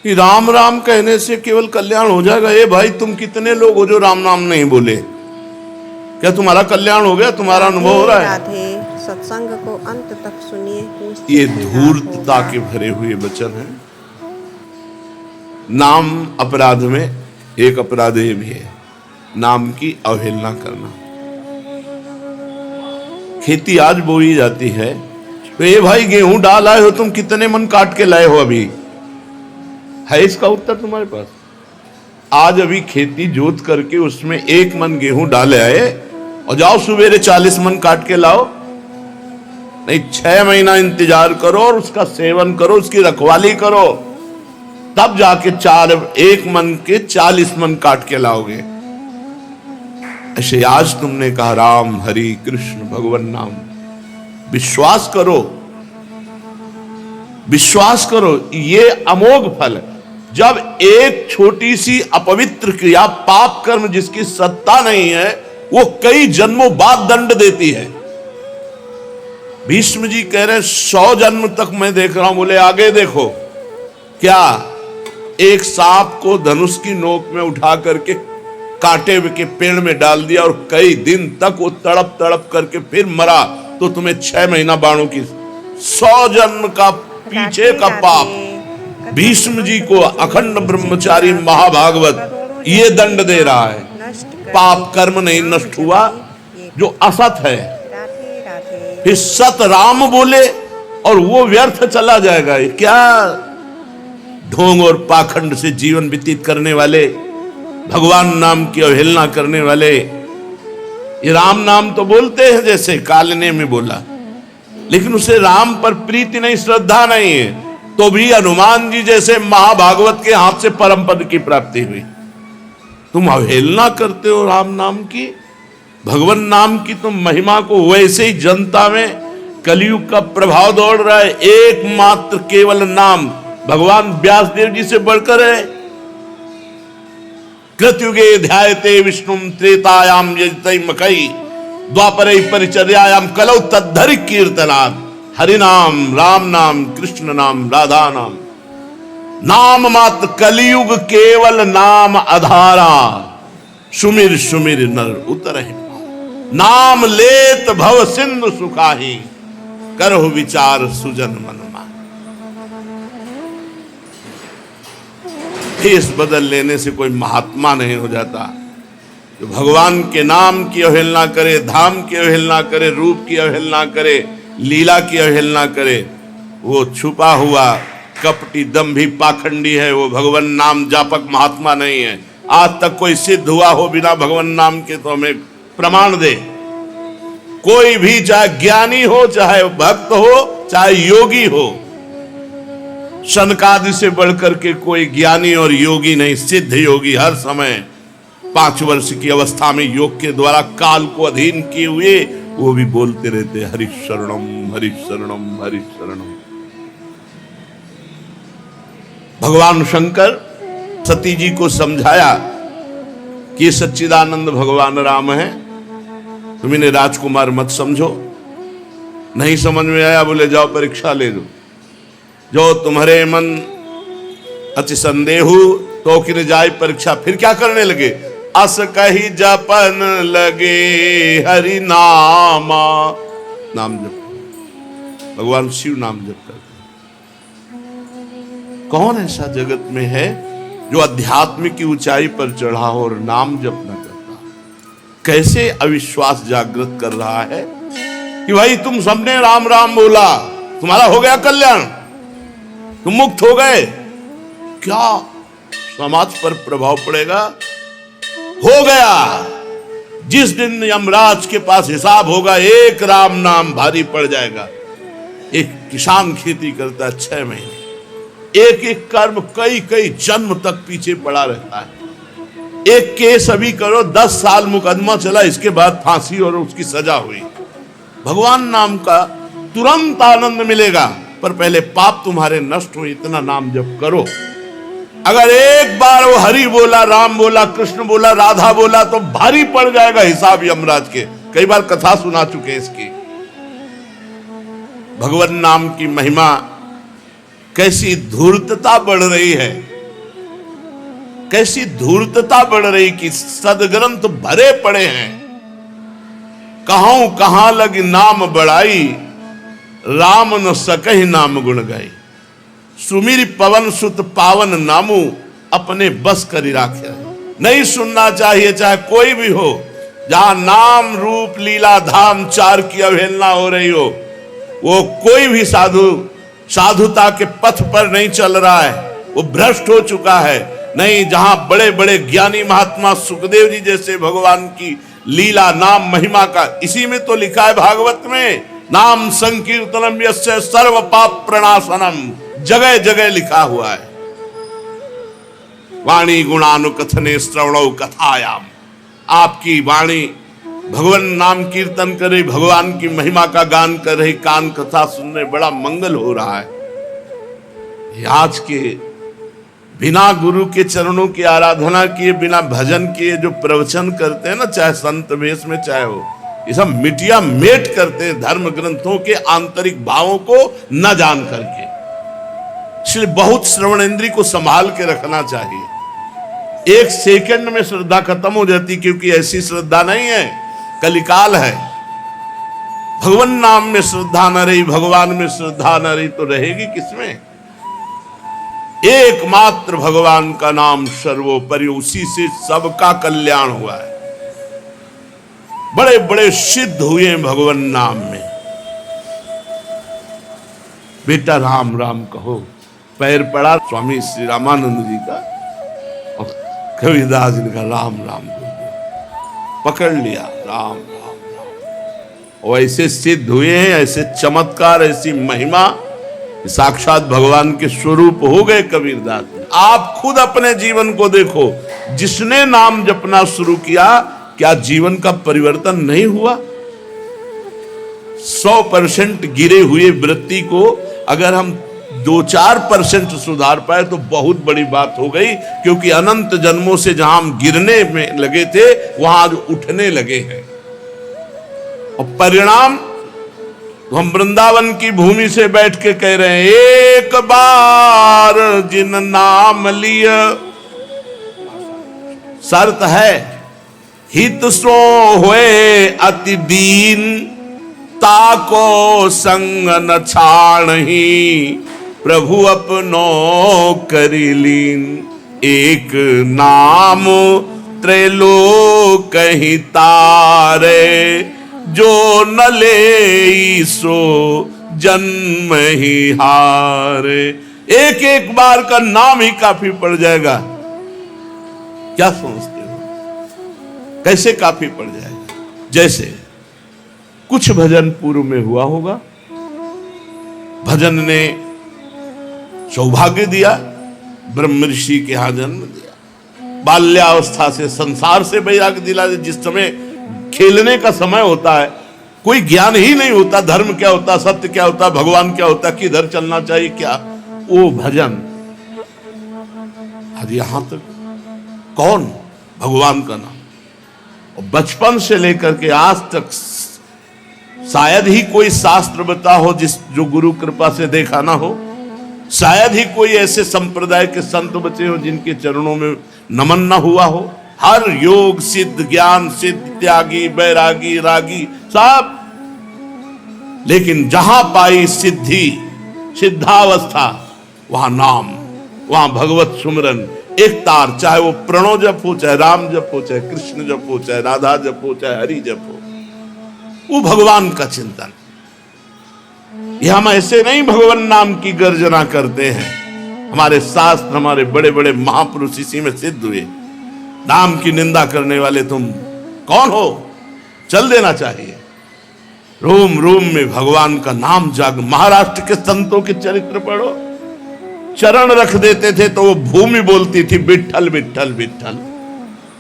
कि राम राम कहने से केवल कल्याण हो जाएगा। ए भाई, तुम कितने लोग हो जो राम नाम नहीं बोले? क्या तुम्हारा कल्याण हो गया? तुम्हारा अनुभव हो रहा है? राधे, सत्संग को अंत तक सुनिए, निश्चित ये ही लाभ धूर्तता होगा। के भरे हुए वचन हैं। नाम अपराध में एक अपराध ये भी है, नाम की अवहेलना करना। खेती आज बोई जाती है तो ये भाई गेहूं डाल आए हो, तुम कितने मन काट के लाए हो? अभी है इसका उत्तर तुम्हारे पास? आज अभी खेती जोत करके उसमें 1 मन गेहूं डाले आए और जाओ सवेरे 40 मन काट के लाओ? नहीं, 6 महीना इंतजार करो और उसका सेवन करो, उसकी रखवाली करो, तब जाके 1 मन के 40 मन काट के लाओगे। ऐसे आज तुमने कहा राम हरि कृष्ण भगवान नाम, विश्वास करो, विश्वास करो, ये अमोघ फल है। जब एक छोटी सी अपवित्र क्रिया, पाप कर्म जिसकी सत्ता नहीं है, वो कई जन्मों बाद दंड देती है। भीष्म जी कह रहे 100 जन्म तक मैं देख रहा हूं। बोले आगे देखो। क्या? एक सांप को धनुष की नोक में उठा करके कांटे के पेड़ में डाल दिया और कई दिन तक वो तड़प तड़प करके फिर मरा, तो तुम्हें 6 महीना बाणों की 100 जन्म का पीछे का पाप भीष्म जी को अखंड ब्रह्मचारी महाभागवत ये दंड दे रहा है। पाप कर्म नहीं नष्ट हुआ जो असत है, फिर सत राम बोले और वो व्यर्थ चला जाएगा। क्या ढोंग और पाखंड से जीवन व्यतीत करने वाले, भगवान नाम की अवहेलना करने वाले, ये राम नाम तो बोलते हैं जैसे कालने में बोला, लेकिन उसे राम पर प्रीति नहीं, श्रद्धा नहीं है, तो भी हनुमान जी जैसे महाभागवत के हाथ से परम पद की प्राप्ति हुई। तुम अवहेलना करते हो राम नाम की, भगवान नाम की तुम महिमा को। वैसे ही जनता में कलयुग का प्रभाव दौड़ रहा है। एकमात्र केवल नाम भगवान व्यासदेव जी से बढ़कर है। कृतयुगे ध्यायते विष्णुम त्रेतायाम यजते मकई द्वापरे परिचर्यायाम कलौ तद्धरि कीर्तनात्। हरि नाम, राम नाम, कृष्ण नाम, राधा नाम, नाम मात्र कलयुग केवल नाम आधारा। सुमिर सुमिर नर उतरहि, नाम लेत भव सिंधु सुखाही, करहु विचार सुजन मन मान। भेष बदल लेने से कोई महात्मा नहीं हो जाता। जो भगवान के नाम की अवहेलना करे, धाम की अवहेलना करे, रूप की अवहेलना करे, लीला की अवहेलना करे, वो छुपा हुआ कपटी दंभी पाखंडी है। वो भगवान नाम जापक महात्मा नहीं है। आज तक कोई सिद्ध हुआ हो बिना भगवान नाम के तो हमें प्रमाण दे। कोई भी, चाहे ज्ञानी हो, चाहे भक्त हो, चाहे योगी हो, शनकादि से बढ़कर के कोई ज्ञानी और योगी नहीं। सिद्ध योगी हर समय 5 वर्ष की अवस्था में योग के द्वारा काल को अधीन किए हुए वो भी बोलते रहते हरि शरणम हरि शरणम हरि शरणम। भगवान शंकर सती जी को समझाया कि ये सच्चिदानंद भगवान राम है, तुम इन्हें राजकुमार मत समझो। नहीं समझ में आया, बोले जाओ परीक्षा ले लो। जो तुम्हारे मन अति संदेहु तो कि जाए परीक्षा। फिर क्या करने लगे? अस कही जपन लगे हरि नामा। नाम जप, भगवान शिव नाम जप करते। कौन ऐसा जगत में है जो अध्यात्म की ऊंचाई पर चढ़ा हो और नाम जप न करता? कैसे अविश्वास जागृत कर रहा है कि भाई तुम सबने राम राम बोला, तुम्हारा हो गया कल्याण, तुम मुक्त हो गए। क्या समाज पर प्रभाव पड़ेगा? हो गया। जिस दिन यमराज के पास हिसाब होगा, एक राम नाम भारी पड़ जाएगा। एक किसान खेती करता है 6 महीने, एक एक कर्म कई कई जन्म तक पीछे पड़ा रहता है। एक केस अभी करो, 10 साल मुकदमा चला, इसके बाद फांसी और उसकी सजा हुई। भगवान नाम का तुरंत आनंद मिलेगा, पर पहले पाप तुम्हारे नष्ट हो, इतना नाम जप करो। अगर एक बार वो हरि बोला, राम बोला, कृष्ण बोला, राधा बोला, तो भारी पड़ जाएगा हिसाब यमराज के। कई बार कथा सुना चुके इसकी। भगवान नाम की महिमा, कैसी धूर्तता बढ़ रही है। कैसी धूर्तता बढ़ रही कि सदग्रंथ भरे पड़े हैं। कहूं कहां लगी नाम बढ़ाई, राम न सकहि नाम गुण गाई। सुमिर पवन सुत पावन नामू, अपने बस करी राखे। नहीं सुनना चाहिए चाहे कोई भी हो, जहां नाम रूप लीला धाम चार की अवहेलना हो रही हो, वो कोई भी साधु साधुता के पथ पर नहीं चल रहा है, वो भ्रष्ट हो चुका है। नहीं, जहां बड़े बड़े ज्ञानी महात्मा सुखदेव जी जैसे भगवान की लीला नाम महिमा का, इसी में तो लिखा है भागवत में, नाम संकीर्तनम यस्य सर्व पाप प्रणाशनम, जगह जगह लिखा हुआ है। वाणी गुणानुकथने श्रवणौ कथायाम, आपकी वाणी भगवान नाम कीर्तन कर रही, भगवान की महिमा का गान कर रही, कान कथा सुन रहे, बड़ा मंगल हो रहा है। आज के बिना गुरु के चरणों की आराधना किए, बिना भजन किए जो प्रवचन करते हैं ना, चाहे संत वेश में चाहे हो, ये सब मिटिया मेट करते हैं धर्म ग्रंथों के आंतरिक भावों को न जान करके। इसलिए बहुत श्रवण इंद्री को संभाल के रखना चाहिए। एक सेकंड में श्रद्धा खत्म हो जाती, क्योंकि ऐसी श्रद्धा नहीं है, कलिकाल है। भगवान नाम में श्रद्धा न रही, भगवान में श्रद्धा न रही तो रहेगी किसमें? एकमात्र भगवान का नाम सर्वोपरि, उसी से सबका कल्याण हुआ है। बड़े बड़े सिद्ध हुए हैं भगवान नाम में। बेटा राम राम कहो, पैर पड़ा स्वामी श्री रामानंद जी का, और कबीरदास जी का राम राम पकड़ लिया, राम राम राम। और ऐसे सिद्ध हुए हैं, ऐसे चमत्कार, ऐसी महिमा, साक्षात भगवान के स्वरूप हो गए कबीरदास। आप खुद अपने जीवन को देखो, जिसने नाम जपना शुरू किया, क्या जीवन का परिवर्तन नहीं हुआ? 100% गिरे हुए वृत्ति को अगर हम 2-4% सुधार पाए तो बहुत बड़ी बात हो गई, क्योंकि अनंत जन्मों से जहां हम गिरने में लगे थे, वहां आज उठने लगे हैं। और परिणाम तो हम वृंदावन की भूमि से बैठ के कह रहे हैं, एक बार जिन नाम लिया, शर्त है हित सो होए अति दीन, ताको संग न छाणही, प्रभु अपनो करी लीन। एक नाम त्रैलोक कहीं तारे, जो न ले सो जन्म ही हारे। एक एक बार का नाम ही काफी पड़ जाएगा। क्या सोचते हो, कैसे काफी पड़ जाएगा? जैसे कुछ भजन पूर्व में हुआ होगा, भजन ने सौभाग्य दिया, ब्रह्म ऋषि के यहां जन्म दिया, बाल्यावस्था से संसार से वैराग्य दिला। जिस समय खेलने का समय होता है, कोई ज्ञान ही नहीं होता, धर्म क्या होता, सत्य क्या होता, भगवान क्या होता, किधर चलना चाहिए, क्या, वो भजन आज यहां तक। कौन? भगवान का नाम। और बचपन से लेकर के आज तक शायद ही कोई शास्त्र बता हो जो गुरु कृपा से देखा ना हो, शायद ही कोई ऐसे संप्रदाय के संत बचे हो जिनके चरणों में नमन ना हुआ हो। हर योग सिद्ध, ज्ञान सिद्ध, त्यागी, बैरागी, रागी सब, लेकिन जहां पाई सिद्धि, सिद्धावस्था, वहां नाम, वहां भगवत सुमरन, एक तार, चाहे वो प्रणव जप हो, चाहे राम जप हो, चाहे कृष्ण जप हो, चाहे राधा जप हो, चाहे हरि जप हो, वो भगवान का चिंतन। यह हम ऐसे नहीं भगवान नाम की गर्जना करते हैं। हमारे शास्त्र, हमारे बड़े बड़े महापुरुष इसी में सिद्ध हुए। नाम की निंदा करने वाले तुम कौन हो? चल देना चाहिए। रोम रोम में भगवान का नाम जाग। महाराष्ट्र के संतों के चरित्र पढ़ो, चरण रख देते थे तो वो भूमि बोलती थी विठ्ठल विठ्ठल विठ्ठल।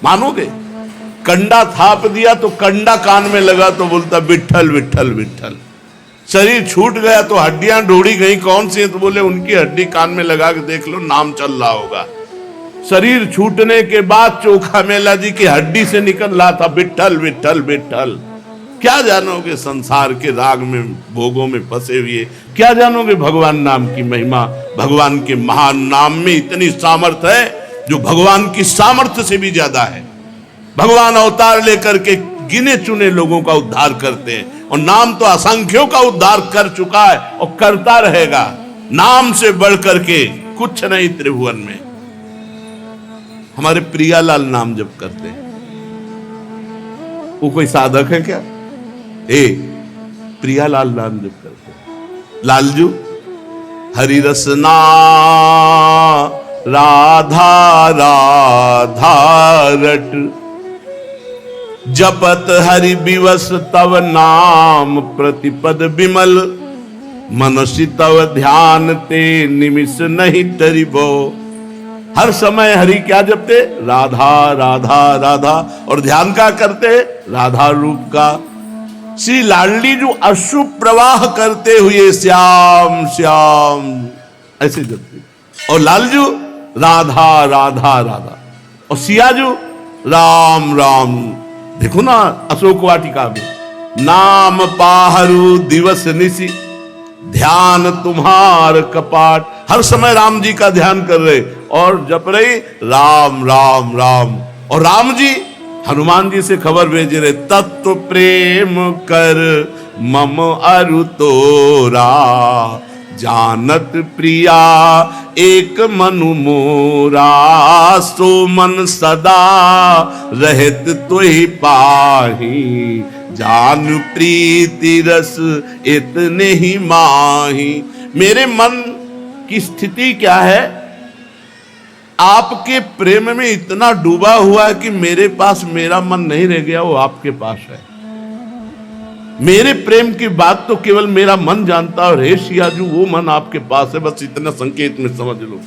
मानोगे? कंडा थाप दिया तो कंडा कान में लगा तो बोलता विठ्ठल विठ्ठल विठ्ठल। शरीर छूट गया तो हड्डियां ढूंढी गई कौन सी है, तो बोले उनकी हड्डी कान में लगा के देख लो, नाम चल रहा होगा। शरीर छूटने के बाद चोखा मेला जी की हड्डी से निकल रहा था विठ्ठल विठ्ठल विठ्ठल। क्या जानोगे संसार के राग में, भोगों में फंसे हुए, क्या जानोगे भगवान नाम की महिमा? भगवान के महान नाम में इतनी सामर्थ है, जो भगवान की सामर्थ्य से भी ज्यादा है। भगवान अवतार लेकर के गिने चुने लोगों का उद्धार करते हैं, और नाम तो असंख्यों का उद्धार कर चुका है और करता रहेगा। नाम से बढ़ करके कुछ नहीं त्रिभुवन में। हमारे प्रियालाल नाम जप करते हैं, वो कोई साधक है क्या? प्रियालाल नाम जप करते हैं। लालजू हरि रसना राधा राधा रट, जपत हरि विवस तव नाम प्रतिपद विमल, मनुष्य तव ध्यान ते निमिष नहीं तरिबो। हर समय हरि क्या जपते? राधा राधा राधा, और ध्यान का करते? राधा रूप का। श्री लाडली जो अश्रु प्रवाह करते हुए श्याम श्याम ऐसे जपते, और लालजू राधा राधा राधा, और सियाजू राम राम। देखो ना अशोक वाटिका में, नाम पाहरू दिवस निशि, ध्यान तुम्हार कपाट। हर समय राम जी का ध्यान कर रहे और जप रहे राम राम राम। और राम जी हनुमान जी से खबर भेज रहे, तत्व प्रेम कर मम अरु तोरा, जानत प्रिया एक मनु मोरा, सो मन सदा रहत तुहि पाही, जान प्रीति रस इतने ही माही। मेरे मन की स्थिति क्या है? आपके प्रेम में इतना डूबा हुआ है कि मेरे पास मेरा मन नहीं रह गया, वो आपके पास है। मेरे प्रेम की बात तो केवल मेरा मन जानता है, और हे सियाजू वो मन आपके पास है, बस इतना संकेत में समझ लो।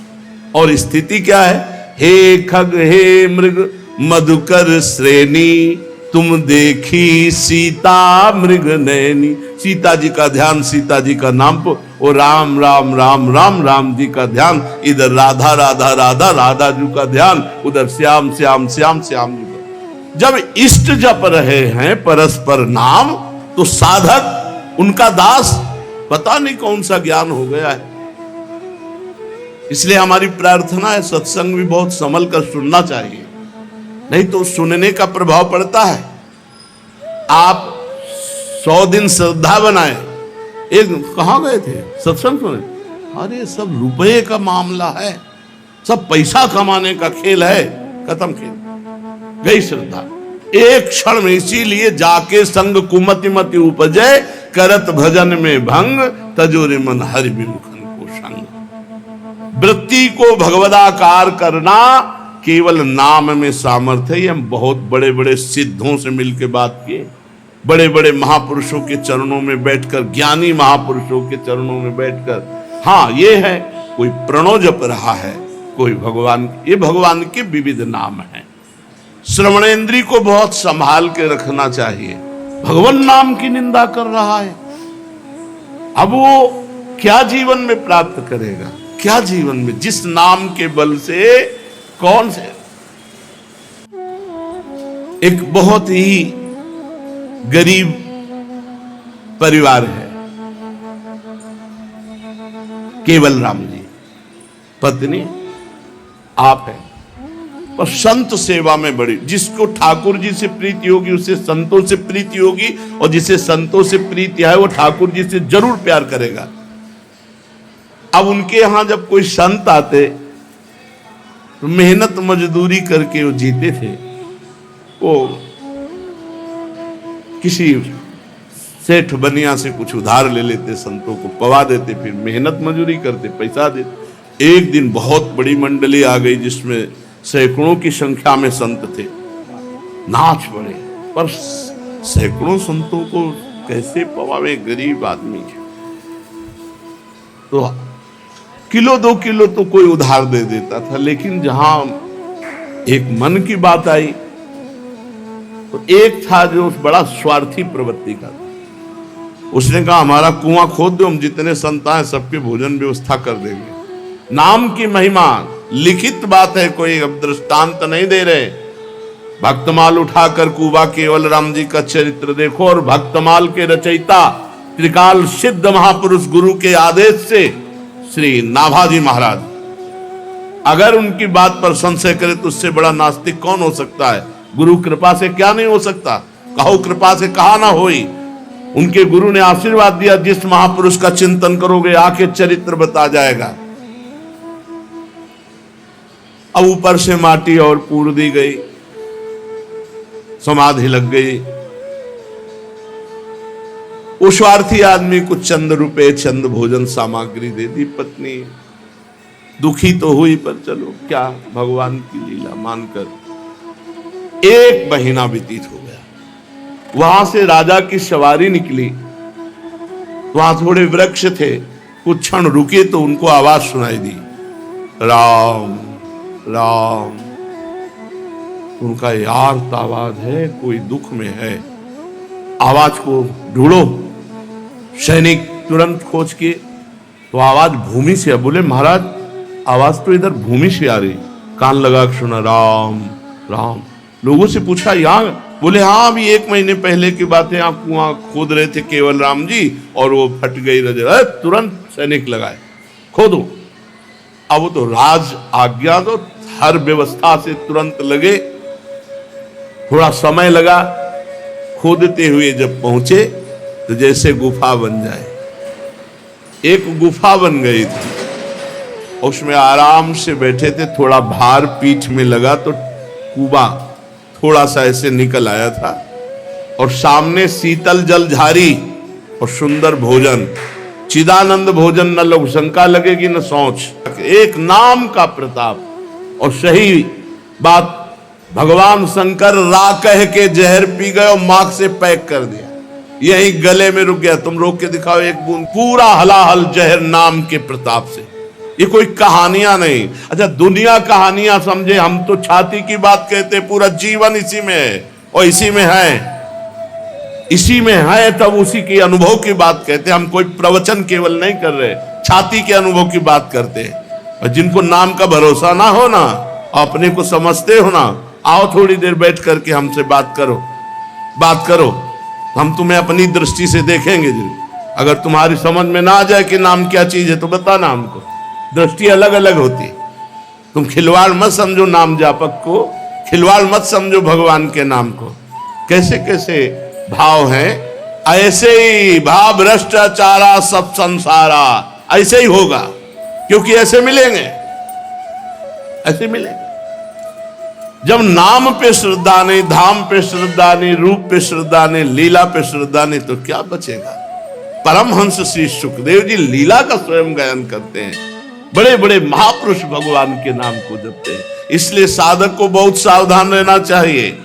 और स्थिति क्या है? हे खग हे मृग मधुकर श्रेणी, तुम देखी सीता मृग नैनी। सीता जी का ध्यान, सीता जी का नाम पर, और राम राम राम राम राम जी का ध्यान, इधर राधा राधा राधा राधा जी का ध्यान, उधर श्याम श्याम श्याम श्याम जी का। जब इष्ट जप रहे हैं परस्पर नाम, तो साधक उनका दास पता नहीं कौन सा ज्ञान हो गया है। इसलिए हमारी प्रार्थना है, सत्संग भी बहुत संभल कर सुनना चाहिए, नहीं तो सुनने का प्रभाव पड़ता है। आप 100 दिन श्रद्धा बनाए, एक कहां गए थे सत्संग सुने? अरे सब रुपए का मामला है, सब पैसा कमाने का खेल है, खत्म खेल, गई श्रद्धा एक क्षण में। इसीलिए जाके संग कुमति मति उपजे, करत भजन में भंग, तजोरे मन हरि विमुखन को संग। वृत्ति को भगवदाकार करना केवल नाम में सामर्थ्य है। हम बहुत बड़े बड़े सिद्धों से मिलकर बात किए, बड़े बड़े महापुरुषों के चरणों में बैठकर, ज्ञानी महापुरुषों के चरणों में बैठकर, हाँ ये है, कोई प्रणव जप रहा है, कोई भगवान, ये भगवान के विविध नाम है। श्रवणेंद्री को बहुत संभाल के रखना चाहिए। भगवान नाम की निंदा कर रहा है, अब वो क्या जीवन में प्राप्त करेगा? क्या जीवन में, जिस नाम के बल से, कौन से, एक बहुत ही गरीब परिवार है, केवल राम जी, पत्नी आप है, और संत सेवा में बड़ी। जिसको ठाकुर जी से प्रीति होगी उसे संतों से प्रीति होगी, और जिसे संतों से प्रीति है वो ठाकुर जी से जरूर प्यार करेगा। अब उनके यहां जब कोई संत आते तो मेहनत मजदूरी करके वो जीते थे, वो किसी सेठ बनिया से कुछ उधार ले लेते, संतों को पवा देते, फिर मेहनत मजदूरी करते, पैसा देते। एक दिन बहुत बड़ी मंडली आ गई जिसमें सैकड़ों की संख्या में संत थे, नाच पड़े, पर सैकड़ों संतों को कैसे पवावे, गरीब आदमी है। तो किलो 2 किलो तो कोई उधार दे देता था, लेकिन जहां एक मन की बात आई तो एक था जो बड़ा स्वार्थी प्रवृत्ति का, उसने कहा हमारा कुआं खोद दो, हम जितने संत आए सबके भोजन व्यवस्था कर देंगे। नाम की महिमा लिखित बात है, कोई अब दृष्टांत नहीं दे रहे। भक्तमाल उठाकर कुबा केवल राम जी का चरित्र देखो, और भक्तमाल के रचयिता त्रिकाल सिद्ध महापुरुष गुरु के आदेश से श्री नाभाजी महाराज, अगर उनकी बात पर संशय करे तो उससे बड़ा नास्तिक कौन हो सकता है। गुरु कृपा से क्या नहीं हो सकता, कहो कृपा से कहा ना होई। उनके गुरु ने आशीर्वाद दिया, जिस महापुरुष का चिंतन करोगे आके चरित्र बता जाएगा। अब ऊपर से माटी और पूर दी गई, समाधि लग गई। वो स्वार्थी आदमी को चंद रुपए चंद भोजन सामग्री दे दी पत्नी। दुखी तो हुई, पर चलो क्या भगवान की लीला मानकर 1 महीना व्यतीत हो गया। वहां से राजा की सवारी निकली, वहां थोड़े वृक्ष थे, कुछ क्षण रुके तो उनको आवाज सुनाई दी, राम राम। उनका यार आवाज है, कोई दुख में है, आवाज को ढूंढो। सैनिक तुरंत खोज के तो आवाज भूमि से, बोले महाराज आवाज तो इधर भूमि से आ रही। कान लगा के सुना, राम राम। लोगों से पूछा यहाँ, बोले हाँ अभी 1 महीने पहले की बात है, यहाँ कुआं खोद रहे थे केवल राम जी और वो फट गई नजर। तुरंत सैनिक लगाए, खोदो। अब वो तो राज आज्ञा, तो हर व्यवस्था से तुरंत लगे। थोड़ा समय लगा, खोदते हुए जब पहुंचे तो जैसे गुफा बन जाए, एक गुफा बन गई थी। उसमें आराम से बैठे थे, थोड़ा भार पीठ में लगा तो कुआं थोड़ा सा ऐसे निकल आया था, और सामने शीतल जल झारी और सुंदर भोजन, चिदानंद भोजन। न लोग शंका लगेगी न सोच, एक नाम का प्रताप। और सही बात, भगवान शंकर रा कह के जहर पी गए और मार्ग से पैक कर दिया, यही गले में रुक गया। तुम रोक के दिखाओ एक बूंद, पूरा हलाहल जहर नाम के प्रताप से। ये कोई कहानियां नहीं। अच्छा दुनिया कहानियां समझे, हम तो छाती की बात कहते, पूरा जीवन इसी में है और इसी में है, इसी में है, तब उसी के अनुभव की बात कहते। हम कोई प्रवचन केवल नहीं कर रहे, छाती के अनुभव की बात करते हैं। और जिनको नाम का भरोसा ना हो ना, अपने को समझते हो ना, आओ थोड़ी देर बैठ करके हमसे बात करो, हम तुम्हें अपनी दृष्टि से देखेंगे। अगर तुम्हारी समझ में ना आ जाए कि नाम क्या चीज है तो बताना हमको। दृष्टि अलग अलग होती, तुम खिलवाड़ मत समझो नाम जापक को, खिलवाड़ मत समझो भगवान के नाम को। कैसे कैसे भाव हैं, ऐसे ही भाव भ्रष्टाचारा सब संसारा, ऐसे ही होगा, क्योंकि ऐसे मिलेंगे, ऐसे मिलेंगे। जब नाम पे श्रद्धा नहीं, धाम पे श्रद्धा नहीं, रूप पे श्रद्धा नहीं, लीला पे श्रद्धा नहीं, तो क्या बचेगा। परमहंस श्री सुखदेव जी लीला का स्वयं गायन करते हैं, बड़े बड़े महापुरुष भगवान के नाम को जपते हैं। इसलिए साधक को बहुत सावधान रहना चाहिए।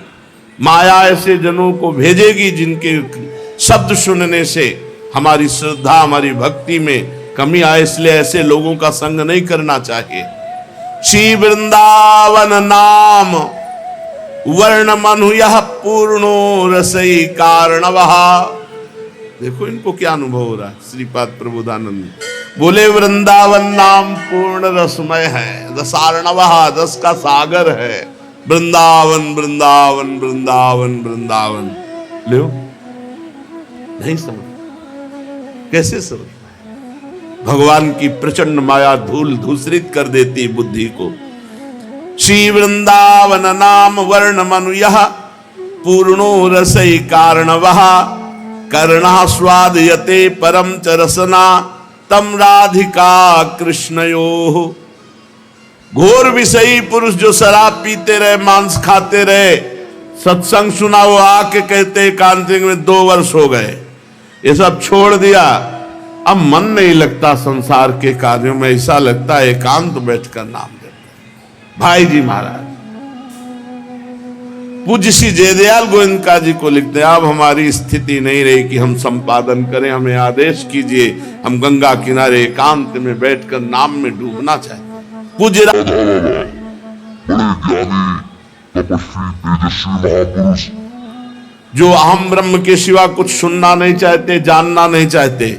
माया ऐसे जनों को भेजेगी जिनके शब्द सुनने से हमारी श्रद्धा, हमारी भक्ति में कमी आए, इसलिए ऐसे लोगों का संग नहीं करना चाहिए। श्री वृंदावन नाम वर्ण मनु यह पूर्णो रसई कारणवः। देखो इनको क्या अनुभव हो रहा है। श्रीपाद प्रबोधानंद बोले वृंदावन नाम पूर्ण रसमय है, रसार्णवः, रस का सागर है। वृंदावन वृंदावन वृंदावन वृंदावन। लो नहीं समझ, कैसे समझ। भगवान की प्रचंड माया धूल धूसरित कर देती बुद्धि को। श्री वृंदावन नाम वर्ण मनु यह पूर्णो रसई कारणवः, कर्णा स्वादयते परम च रसना तम राधिका कृष्णयोः। घोर विषयी पुरुष जो शराब पीते रहे, मांस खाते रहे, सत्संग सुना, वो आके कहते एकांतिक में 2 वर्ष हो गए, ये सब छोड़ दिया, अब मन नहीं लगता संसार के कार्यों में, ऐसा लगता है एकांत बैठकर नाम लेते। भाई जी महाराज पूज्य श्री जयदयाल गोविंदका जी को लिखते हैं, अब हमारी स्थिति नहीं रही कि हम संपादन करें, हमें आदेश कीजिए, हम गंगा किनारे एकांत में बैठकर नाम में डूबना चाहते। पूज्य बड़े ज्ञानी तपस्वी तेजस्वी महापुरुष जो अहम ब्रह्म के सिवा कुछ सुनना नहीं चाहते, जानना नहीं चाहते,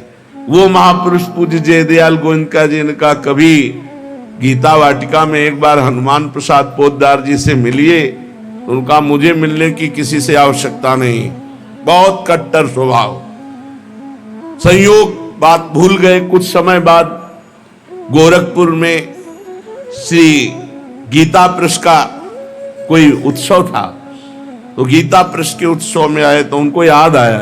वो महापुरुष पूज्य जयदयाल गोविंदका जी ने कहा कभी गीता वाटिका में एक बार हनुमान प्रसाद पोद्दार जी से मिलिए। उनका मुझे मिलने की किसी से आवश्यकता नहीं, बहुत कट्टर स्वभाव। संयोग बात भूल गए। कुछ समय बाद गोरखपुर में श्री गीता पृष्ठ का कोई उत्सव था, तो गीता पृष्ठ के उत्सव में आए तो उनको याद आया,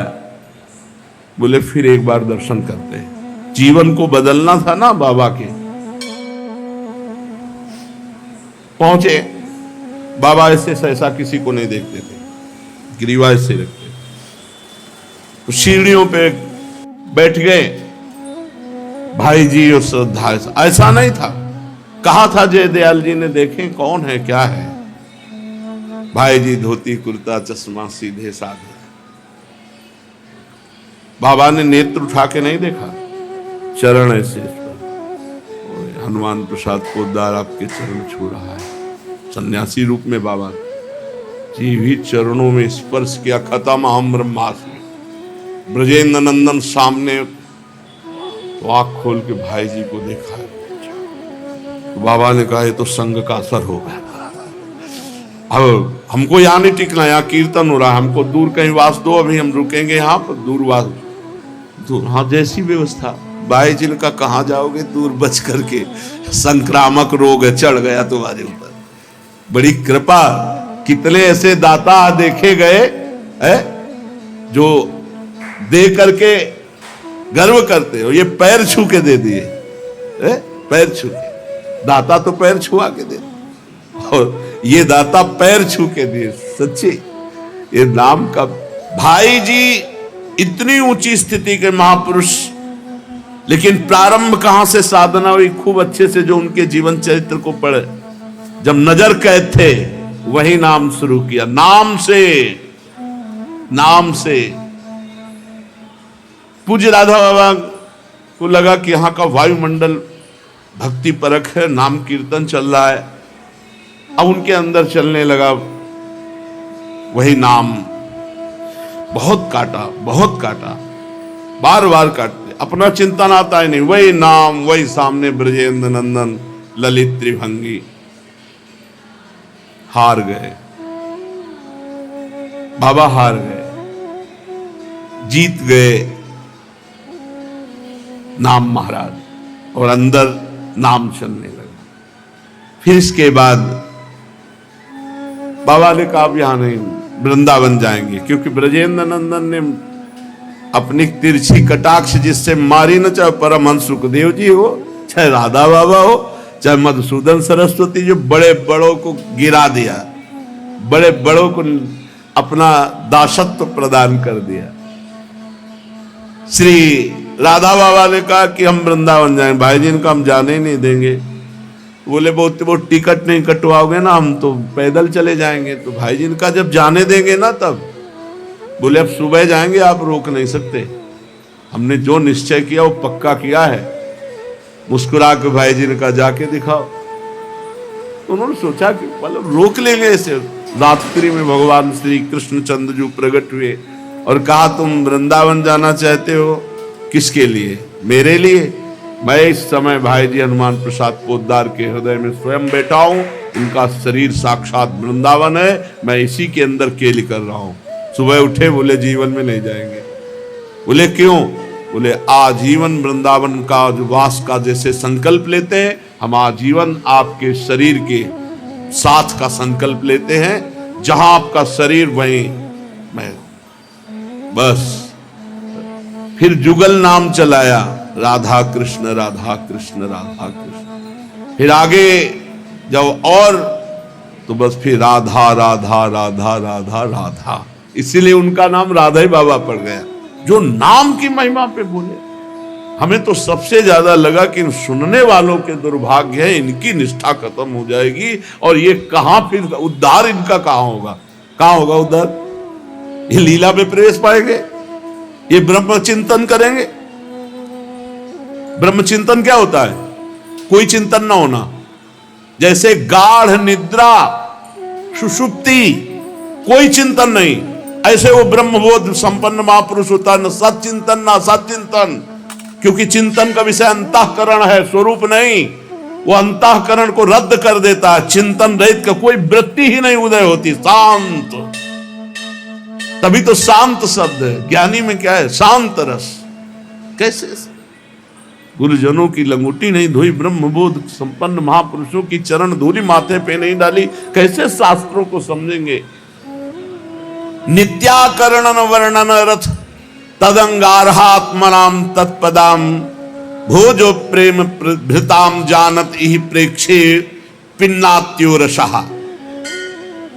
बोले फिर एक बार दर्शन करते हैं। जीवन को बदलना था ना बाबा के। पहुंचे, बाबा ऐसे सहसा किसी को नहीं देखते थे, ग्रीवा ऐसे रखते, तो सीढ़ियों पे बैठ गए भाई जी और श्रद्धा। ऐसा नहीं था, कहा था जयदयाल जी ने, देखें कौन है क्या है। भाई जी धोती कुर्ता चश्मा सीधे साधे। बाबा ने नेत्र उठा के नहीं देखा, चरण ऐसे हनुमान प्रसाद पोद्दार आपके चरण छू रहा है। सन्यासी रूप में बाबा जी भी चरणों में स्पर्श किया। खत्म हम ब्रह्मास्मि। ब्रजेंद्र नंदन सामने, तो आंख खोल के भाई जी को देखा है। तो बाबा ने कहा ये तो संग का असर होगा, अब हमको यहाँ नहीं टिकना, यहाँ कीर्तन हो रहा है, हमको दूर कहीं वास दो, अभी हम रुकेंगे यहाँ पर, दूर वास दूर। हाँ जैसी व्यवस्था। भाई जी ने कहा कहाँ जाओगे दूर बच करके, संक्रामक रोग है चढ़ गया तुम्हारे ऊपर। बड़ी कृपा। कितने ऐसे दाता देखे गए है जो दे करके गर्व करते हो, ये पैर छू के दे दिए, पैर छू के। दाता तो पैर छुआ के दे, और ये दाता पैर छू के दिए। सच्ची ये नाम का। भाई जी इतनी ऊंची स्थिति के महापुरुष, लेकिन प्रारंभ कहां से साधना हुई खूब अच्छे से, जो उनके जीवन चरित्र को पढ़े। जब नजर कैद थे वही नाम शुरू किया, नाम से। नाम से पूज्य राधा बाबा को लगा कि यहां का वायुमंडल भक्ति परक है, नाम कीर्तन चल रहा है। अब उनके अंदर चलने लगा वही नाम। बहुत काटा, बहुत काटा, बार बार काटते, अपना चिंतन आता ही नहीं, वही नाम, वही सामने ब्रजेंद्र नंदन ललित त्रिभंगी। हार गए बाबा, हार गए, जीत गए नाम महाराज, और अंदर नाम चलने लगा। फिर इसके बाद बाबा ने कहा अब यहां नहीं, वृंदावन जाएंगे, क्योंकि ब्रजेंद्र नंदन ने अपनी तिरछी कटाक्ष जिससे मारी न, चाहे परमहंस सुखदेव जी हो, चाहे राधा बाबा हो, चाहे मधुसूदन सरस्वती, जो बड़े बड़ों को गिरा दिया, बड़े बड़ों को अपना दासत्व प्रदान कर दिया। श्री राधा बाबा ने कहा कि हम वृंदावन जाएं। भाई जी ने कहा हम जाने ही नहीं देंगे। बोले वो टिकट नहीं कटवाओगे ना, हम तो पैदल चले जाएंगे। तो भाई जी ने कहा जब जाने देंगे ना तब। बोले अब सुबह जाएंगे, आप रोक नहीं सकते, हमने जो निश्चय किया वो पक्का किया है। मुस्कुरा के भाई जी ने कहा जाके दिखाओ। तो उन्होंने सोचा कि मतलब रोक लेंगे ऐसे। रात्रि में भगवान श्री कृष्णचंद्र जी प्रकट हुए और कहा तुम वृंदावन जाना चाहते हो, किसके लिए? मेरे लिए। मैं इस समय भाई जी हनुमान प्रसाद पोद्दार के हृदय में स्वयं बैठा हूं, इनका शरीर साक्षात वृंदावन है, मैं इसी के अंदर केली कर रहा हूं। सुबह उठे, बोले जीवन में नहीं जाएंगे। बोले क्यों? बोले आजीवन वृंदावन का जो वास का जैसे संकल्प लेते हैं, हम आजीवन आपके शरीर के साथ का संकल्प लेते हैं, जहां आपका शरीर वहीं मैं। बस फिर जुगल नाम चलाया, राधा कृष्ण राधा कृष्ण राधा कृष्ण। फिर आगे जब और तो बस फिर राधा राधा राधा राधा राधा। इसीलिए उनका नाम राधा ही बाबा पड़ गया, जो नाम की महिमा पे बोले। हमें तो सबसे ज्यादा लगा कि सुनने वालों के दुर्भाग्य है, इनकी निष्ठा खत्म हो जाएगी और ये कहां फिर उद्धार इनका कहां होगा? कहां होगा उद्धार? ये लीला में प्रवेश पाएंगे, ये ब्रह्म चिंतन करेंगे। ब्रह्म चिंतन क्या होता है? कोई चिंतन ना होना, जैसे गाढ़ निद्रा सुषुप्ति, कोई चिंतन नहीं, ऐसे वो ब्रह्मबोध संपन्न महापुरुष होता है। न सचिंतन ना सचिंतन, क्योंकि चिंतन का विषय अंतःकरण है, स्वरूप नहीं। वो अंतःकरण को रद्द कर देता है। चिंतन रहित का कोई वृत्ति ही नहीं उदय होती, शांत। तभी तो शांत शब्द है। ज्ञानी में क्या है? शांत रस। कैसे? गुरुजनों की लंगोटी नहीं धोई, ब्रह्मबोध संपन्न महापुरुषों की चरण धूलि माथे पे नहीं डाली, कैसे शास्त्रों को समझेंगे। नित्याकरणन वर्णन रथ तदंगारहात्मनाम तत्पदाम भोजो प्रेम भृताम जानत इहि प्रेक्षे पिन्नात्यो रसहा।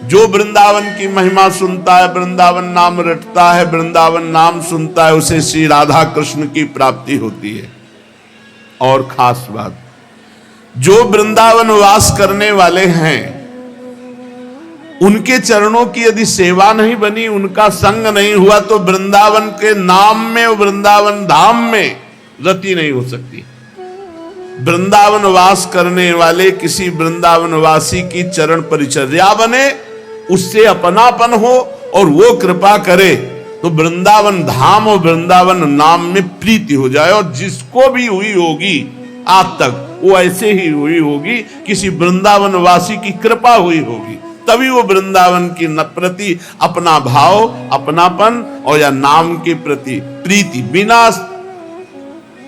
जो वृंदावन की महिमा सुनता है, वृंदावन नाम रटता है, वृंदावन नाम सुनता है, उसे श्री राधा कृष्ण की प्राप्ति होती है। और खास बात, जो वृंदावन वास करने वाले हैं उनके चरणों की यदि सेवा नहीं बनी, उनका संग नहीं हुआ, तो वृंदावन के नाम में, वृंदावन धाम में रति नहीं हो सकती। वृंदावन वास करने वाले किसी वृंदावन वासी की चरण परिचर्या बने, उससे अपनापन हो और वो कृपा करे, तो वृंदावन धाम और वृंदावन नाम में प्रीति हो जाए। और जिसको भी हुई होगी आज तक, वो ऐसे ही हुई होगी, किसी वृंदावन वासी की कृपा हुई होगी, तभी वो वृंदावन की प्रति अपना भाव, अपनापन और या नाम के प्रति प्रीति,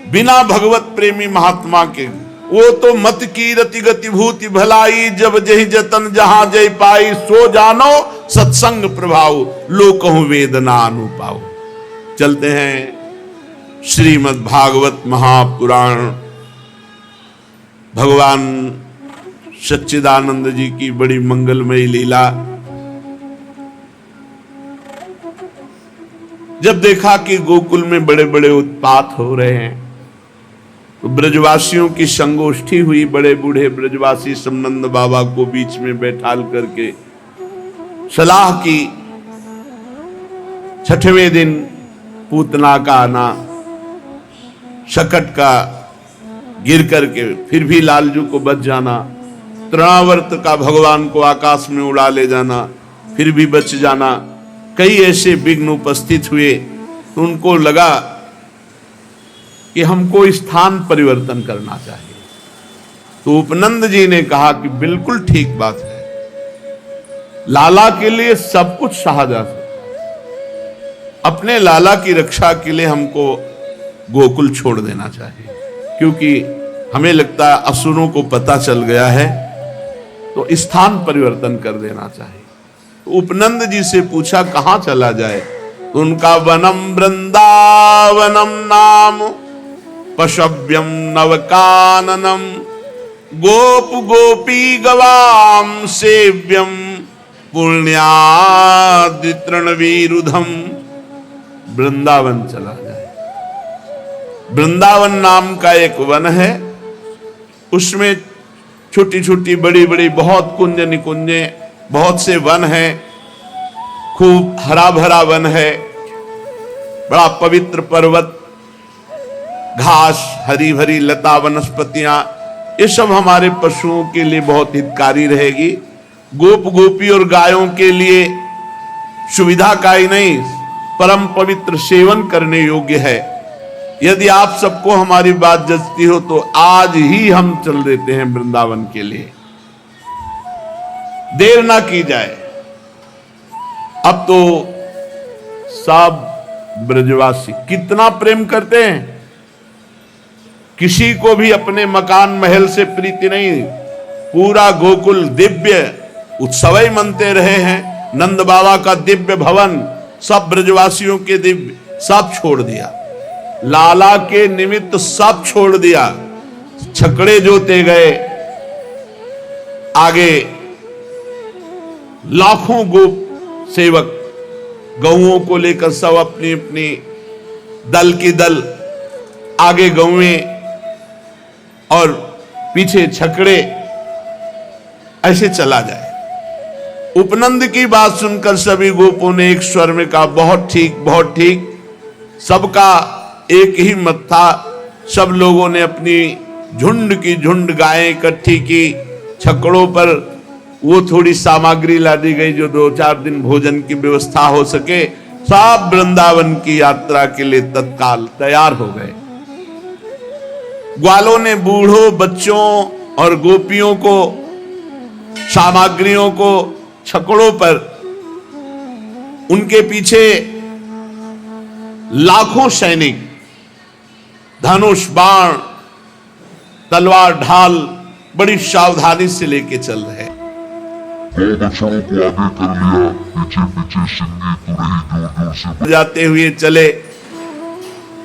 बिना भगवत प्रेमी महात्मा के वो तो मत की रति गति भूति भलाई, जब जही जतन जहां जय पाई, सो जानो सत्संग प्रभाव, लोकहु वेदना अनुपाओ। चलते हैं श्रीमद् भागवत महापुराण। भगवान सच्चिदानंद जी की बड़ी मंगलमयी लीला। जब देखा कि गोकुल में बड़े बड़े उत्पात हो रहे हैं, तो ब्रजवासियों की संगोष्ठी हुई। बड़े बूढ़े ब्रजवासी समनंद बाबा को बीच में बैठाल करके सलाह की। छठवें दिन पूतना का आना, शकट का गिर करके फिर भी लालजू को बच जाना, तृणावर्त का भगवान को आकाश में उड़ा ले जाना, फिर भी बच जाना, कई ऐसे विघ्न उपस्थित हुए। तो उनको लगा कि हमको स्थान परिवर्तन करना चाहिए। तो उपनंद जी ने कहा कि बिल्कुल ठीक बात है, लाला के लिए सब कुछ सहा जा सकता, अपने लाला की रक्षा के लिए हमको गोकुल छोड़ देना चाहिए, क्योंकि हमें लगता है असुरों को पता चल गया है, तो स्थान परिवर्तन कर देना चाहिए। तो उपनंद जी से पूछा कहां चला जाए, तो उनका वनम वृंदावनम नाम पशव्यम नवकाननम गोप गोपी गवाम सेव्यम पुण्यादितृणवीरुधम। वृंदावन चला जाए। वृंदावन नाम का एक वन है, उसमें छोटी छोटी बड़ी बड़ी बहुत कुंज निकुंजे, बहुत से वन हैं, खूब हरा भरा वन है, बड़ा पवित्र पर्वत, घास, हरी भरी लता वनस्पतियां, ये सब हमारे पशुओं के लिए बहुत हितकारी रहेगी। गोप गोपी और गायों के लिए सुविधा का ही नहीं, परम पवित्र सेवन करने योग्य है। यदि आप सबको हमारी बात जचती हो तो आज ही हम चल देते हैं वृंदावन के लिए, देर ना की जाए। अब तो सब ब्रजवासी कितना प्रेम करते हैं, किसी को भी अपने मकान महल से प्रीति नहीं। पूरा गोकुल दिव्य उत्सव ही मनते रहे हैं। नंद बाबा का दिव्य भवन, सब ब्रजवासियों के दिव्य, सब छोड़ दिया, लाला के निमित्त सब छोड़ दिया। छकड़े जोते गए, आगे लाखों गोप सेवक गौओं को लेकर सब अपनी अपनी दल की दल, आगे गौएं और पीछे छकड़े, ऐसे चला जाए। उपनंद की बात सुनकर सभी गोपों ने एक स्वर में कहा बहुत ठीक, बहुत ठीक। सबका एक ही मत था। सब लोगों ने अपनी झुंड की झुंड गायें इकट्ठी की। छकड़ों पर वो थोड़ी सामग्री ला दी गई जो 2-4 दिन भोजन की व्यवस्था हो सके। सब वृंदावन की यात्रा के लिए तत्काल तैयार हो गए। ग्वालों ने बूढ़ों, बच्चों और गोपियों को, सामग्रियों को छकड़ों पर, उनके पीछे लाखों सैनिक धनुष बाण तलवार ढाल बड़ी सावधानी से लेके चल रहे हैं। दो बछड़ों को आगे कर लिया, पीछे पीछे सिंगी तुरही दूर दूर से जाते हुए चले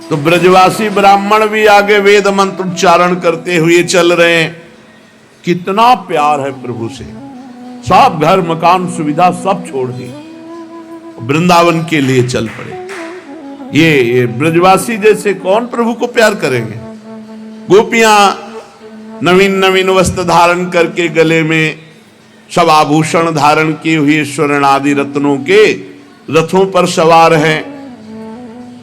तो ब्रजवासी ब्राह्मण भी आगे वेद मंत्र उच्चारण करते हुए चल रहे हैं। कितना प्यार है प्रभु से, सब घर मकान सुविधा सब छोड़ दी, वृंदावन के लिए चल पड़े। ये ब्रजवासी जैसे कौन प्रभु को प्यार करेंगे। गोपियां नवीन नवीन वस्त्र धारण करके गले में सब आभूषण धारण किए हुए स्वर्ण आदि रत्नों के रथों पर सवार हैं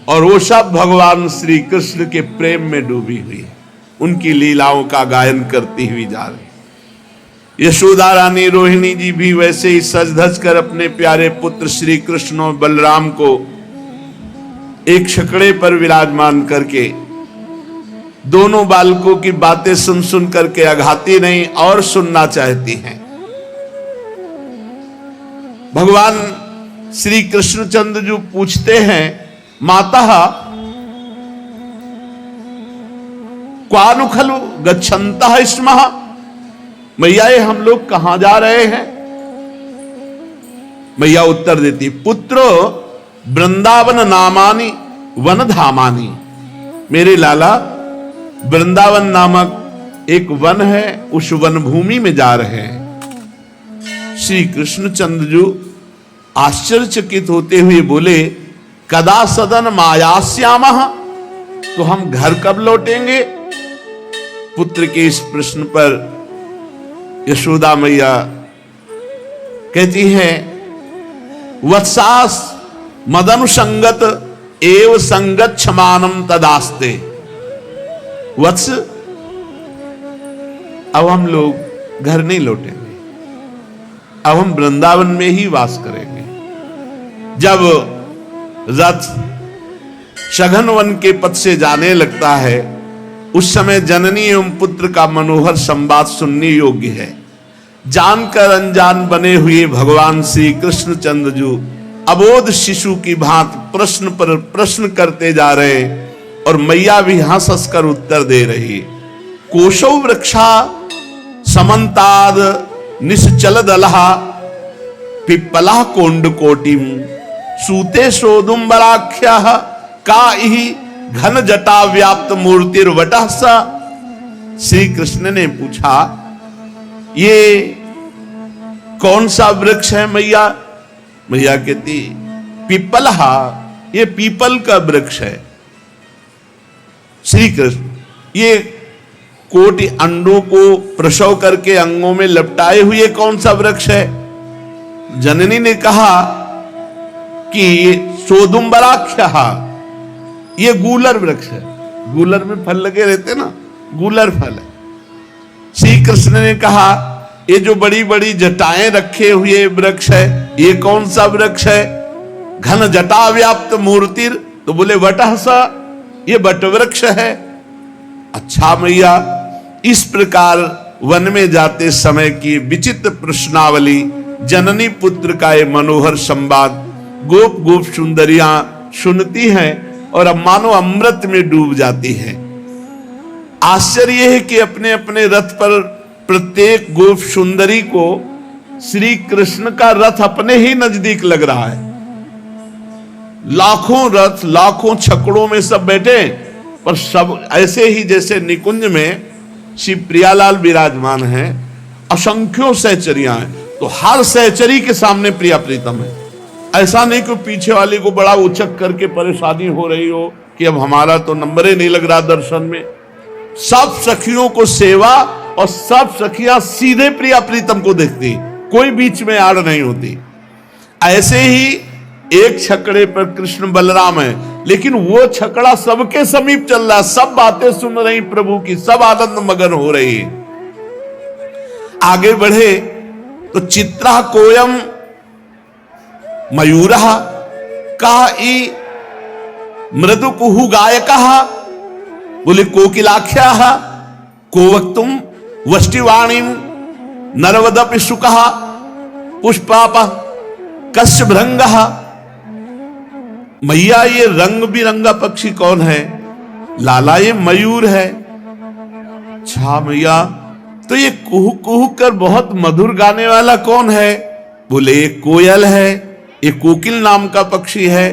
और वो सब भगवान श्री कृष्ण के प्रेम में डूबी हुई है, उनकी लीलाओं का गायन करती हुई जा रही। यशोदा रानी रोहिणी जी भी वैसे ही सज धज कर अपने प्यारे पुत्र श्री कृष्ण और बलराम को एक छकड़े पर विराजमान करके दोनों बालकों की बातें सुन सुन करके अघाती नहीं और सुनना चाहती हैं। भगवान श्री कृष्णचंद्र जो पूछते हैं, माता क्वानु खलु गच्छन्तः स्मः, मैया ये हम लोग कहां जा रहे हैं। मैया उत्तर देती, पुत्रो वृंदावन नामानि वन धामानि, मेरे लाला वृंदावन नामक एक वन है, उस वन भूमि में जा रहे हैं। श्री कृष्णचंद्र जो आश्चर्यचकित होते हुए बोले, कदा सदन मायास्यामः, तो हम घर कब लौटेंगे। पुत्र के इस प्रश्न पर यशोदा मैया कहती है, वत्सास मदनुसंगत एव संगच्छमानम तदास्ते। वत्स, अब हम लोग घर नहीं लौटेंगे, अब हम वृंदावन में ही वास करेंगे। जब रथ सघन वन के पथ से जाने लगता है, उस समय जननी एवं पुत्र का मनोहर संवाद सुनने योग्य है। जानकर अनजान बने हुए भगवान श्री कृष्णचंद्र जो अबोध शिशु की भांति प्रश्न पर प्रश्न करते जा रहे, और मैया भी हंस हंस कर उत्तर दे रही। कोशौ वृक्षा समन्ताद निश्चल दलहा पिप्पला कोंड कोटिम सूते सोदुम्बराख्या का ही घन जटा व्याप्त मूर्तिर्वटः सा। श्री कृष्ण ने पूछा, ये कौन सा वृक्ष है मैया। मैया कहती, पिप्पलहा, ये पीपल का वृक्ष है। श्री कृष्ण, ये कोटि अंडों को प्रसव करके अंगों में लपटाए हुए कौन सा वृक्ष है। जननी ने कहा कि सोदुम्बराख्या, ये गूलर वृक्ष है। गूलर में फल लगे रहते ना, गूलर फल है। श्री कृष्ण ने कहा, ये जो बड़ी बड़ी जटाएं रखे हुए वृक्ष है, ये कौन सा वृक्ष है। घन जटा व्याप्त मूर्तिर, तो बोले वटः सा, ये बट वृक्ष है। अच्छा मैया, इस प्रकार वन में जाते समय की विचित्र प्रश्नावली, जननी पुत्र का ये मनोहर संवाद गोप गोप सुंदरियां सुनती हैं और अब मानो अमृत में डूब जाती हैं। आश्चर्य है कि अपने अपने रथ पर प्रत्येक गोप सुंदरी को श्री कृष्ण का रथ अपने ही नजदीक लग रहा है। लाखों रथ लाखों छकड़ों में सब बैठे, पर सब ऐसे ही जैसे निकुंज में श्री प्रियालाल विराजमान हैं। असंख्यों सहचरियां हैं, तो हर सहचरी के सामने प्रिया प्रीतम है। ऐसा नहीं कि पीछे वाली को बड़ा उचक करके परेशानी हो रही हो कि अब हमारा तो नंबर ही नहीं लग रहा दर्शन में। सब सखियों को सेवा, और सब सखियां सीधे प्रिया प्रीतम को देखती, कोई बीच में आड़ नहीं होती। ऐसे ही एक छकड़े पर कृष्ण बलराम है, लेकिन वो छकड़ा सबके समीप चल रहा है। सब बातें सुन रही प्रभु की, सब आनंद मगन हो रही है। आगे बढ़े तो चित्रा कोयम मयूरः का मृदु कुहु गायकः, बोले कोकिलाख्याः को वक्तुम वष्टिवाणीम नरवदपि शुकः पुष्पापः कस्य भृंगः। मैया, ये रंग बिरंगा पक्षी कौन है। लाला, ये मयूर है। अच्छा मैया, तो ये कुहू कुहू कर बहुत मधुर गाने वाला कौन है? बोले ये कोयल है, ये कोकिल नाम का पक्षी है।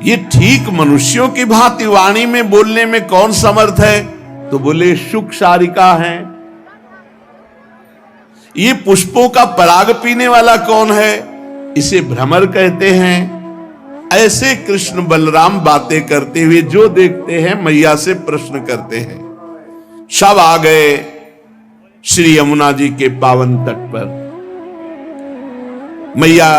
ये ठीक मनुष्यों की भांति वाणी में बोलने में कौन समर्थ है? तो बोले शुक शारिका है। ये पुष्पों का पराग पीने वाला कौन है? इसे भ्रमर कहते हैं। ऐसे कृष्ण बलराम बातें करते हुए जो देखते हैं मैया से प्रश्न करते हैं। सब आ गए श्री यमुना जी के पावन तट पर। मैया